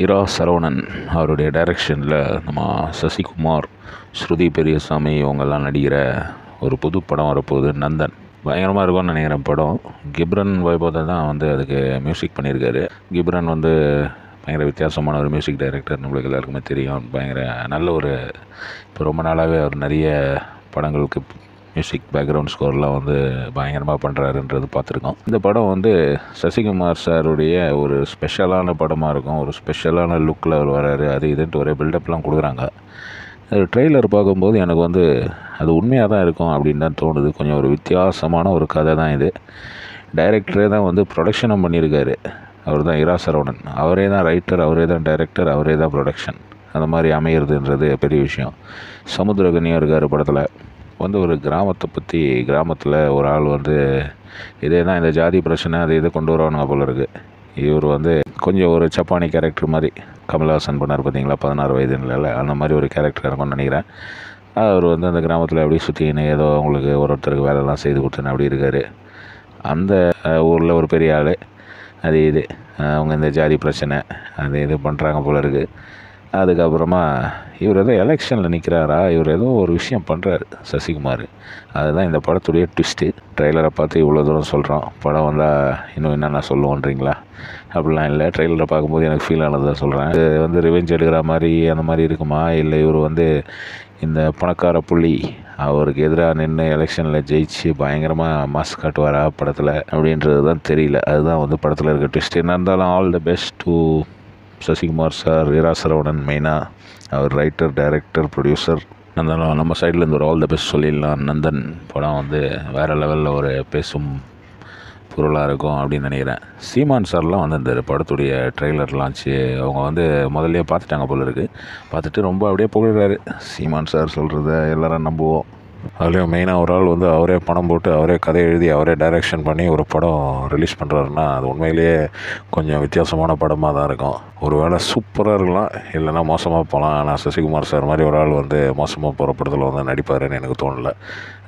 இரா சரவணன் அவருடைய டைரக்ஷனில் நம்ம சசிகுமார், ஸ்ருதி பெரியசாமி இவங்கெல்லாம் நடிக்கிற ஒரு புது படம் வரப்போகுது. நந்தன் பயங்கரமாக இருக்கும்னு நினைக்கிறேன். படம் கிப்ரன் வைபோதை தான் வந்து அதுக்கு மியூசிக் பண்ணியிருக்காரு. கிப்ரன் வந்து பயங்கர வித்தியாசமான ஒரு மியூசிக் டைரக்டர், நம்மளுக்கு எல்லாருக்குமே தெரியும். பயங்கர நல்ல ஒரு இப்போ ரொம்ப நாளாகவே அவர் நிறைய படங்களுக்கு மியூசிக் பேக்ரவுண்ட் ஸ்கோர்லாம் வந்து பயங்கரமாக பண்ணுறாருன்றது பார்த்துருக்கோம். இந்த படம் வந்து சசிகுமார் சாருடைய ஒரு ஸ்பெஷலான படமாக இருக்கும். ஒரு ஸ்பெஷலான லுக்கில் அவர் வராரு. அது இதுன்ட்டு ஒரே பில்டப்லாம் கொடுக்குறாங்க. அது ட்ரெய்லர் பார்க்கும்போது எனக்கு வந்து அது உண்மையாக தான் இருக்கும் அப்படின்னு தான் தோணுது. கொஞ்சம் ஒரு வித்தியாசமான ஒரு கதை தான் இது. டைரக்டரே தான் வந்து ப்ரொடக்ஷனும் பண்ணியிருக்காரு. அவர் தான் இரா சரவணன். அவரே தான் ரைட்டர், அவரே தான் டைரக்டர், அவரே தான் ப்ரொடக்ஷன். அந்த மாதிரி அமையிறதுன்றது பெரிய விஷயம். சமுத்திரகனியாக இருக்கார் படத்தில். வந்து ஒரு கிராமத்தை பற்றி, கிராமத்தில் ஒரு ஆள் வந்து இதே தான் இந்த ஜாதி பிரச்சனை அது இதை கொண்டு வருவானுங்க போல இருக்குது. இவர் வந்து கொஞ்சம் ஒரு சப்பானி கேரக்டர் மாதிரி கமல்ஹாசன் பண்ணார் பார்த்தீங்களா 16 வயதுல, அந்த மாதிரி ஒரு கேரக்டர் இருக்கும்னு நினைக்கிறேன். அவர் வந்து அந்த கிராமத்தில் அப்படியே சுற்றின்னு ஏதோ அவங்களுக்கு ஒருத்தருக்கு வேலைலாம் செய்து கொடுத்துன்னு அப்படி இருக்கார். அந்த ஊரில் ஒரு பெரிய ஆள் அது இது அவங்க இந்த ஜாதி பிரச்சனை அது இது பண்ணுறாங்க போல இருக்குது. அதுக்கப்புறமா இவர் ஏதோ எலெக்ஷனில் நிற்கிறாரா, இவர் ஏதோ ஒரு விஷயம் பண்ணுறாரு சசிகுமார். அதுதான் இந்த படத்துடைய ட்விஸ்ட்டு. ட்ரெய்லரை பார்த்து இவ்வளோ தூரம் சொல்கிறோம். படம் வந்தால் இன்னும் என்னென்ன சொல்லுவோன்றீங்களா? அப்படிலாம் இல்லை. ட்ரெய்லரை பார்க்கும்போது எனக்கு ஃபீல் ஆனதை சொல்கிறேன். இது வந்து ரிவெஞ்ச் எடுக்கிற மாதிரி அந்த மாதிரி இருக்குமா, இல்லை இவர் வந்து இந்த பணக்கார புள்ளி அவருக்கு எதிராக நின்று எலெக்ஷனில் ஜெயிச்சு பயங்கரமாக மாஸ் காட்டுவாரா படத்தில் அப்படின்றது தான் தெரியல. அதுதான் வந்து படத்தில் இருக்க ட்விஸ்ட். என்ன இருந்தாலும் all the best to Sasikumar sir, Ira Saravanan மெயினாக அவர் ரைட்டர், டைரக்டர், ப்ரொடியூசர். இருந்தாலும் நம்ம சைட்லேருந்து ஒரு ஆல் த பெஸ்ட் சொல்லிடலாம். நந்தன் படம் வந்து வேறு லெவலில் ஒரு பேசும் பொருளாக இருக்கும் அப்படின்னு நினைக்கிறேன். சீமான் சார்லாம் வந்து இந்த படத்துடைய ட்ரெய்லர் லான்ச்சு அவங்க வந்து முதல்லையே பார்த்துட்டாங்க போல இருக்குது. பார்த்துட்டு ரொம்ப அப்படியே புகழ்கிறாரு. சீமான் சார் சொல்கிறத எல்லோரும் நம்புவோம். அதுலேயும் மெயினாக ஒரு ஆள் வந்து அவரே பணம் போட்டு அவரே கதை எழுதி அவரே டைரக்ஷன் பண்ணி ஒரு படம் ரிலீஸ் பண்ணுறாருன்னா அது உண்மையிலேயே கொஞ்சம் வித்தியாசமான படமாக தான் இருக்கும். ஒரு வேளை சூப்பராக இருக்கலாம், இல்லைனா மோசமாக போகலாம். ஆனால் சசிகுமார் சார் மாதிரி ஒரு ஆள் வந்து மோசமாக போகிற படத்தில் வந்து நடிப்பாருன்னு எனக்கு தோணலை.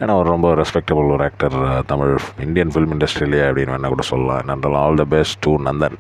ஏன்னா அவர் ரொம்ப ரெஸ்பெக்டபுள் ஒரு ஆக்டர் தமிழ் இந்தியன் ஃபிலிம் இண்டஸ்ட்ரியிலே அப்படின்னு வேணால் கூட சொல்லலாம். நன்றலாம். All the best to Nandan.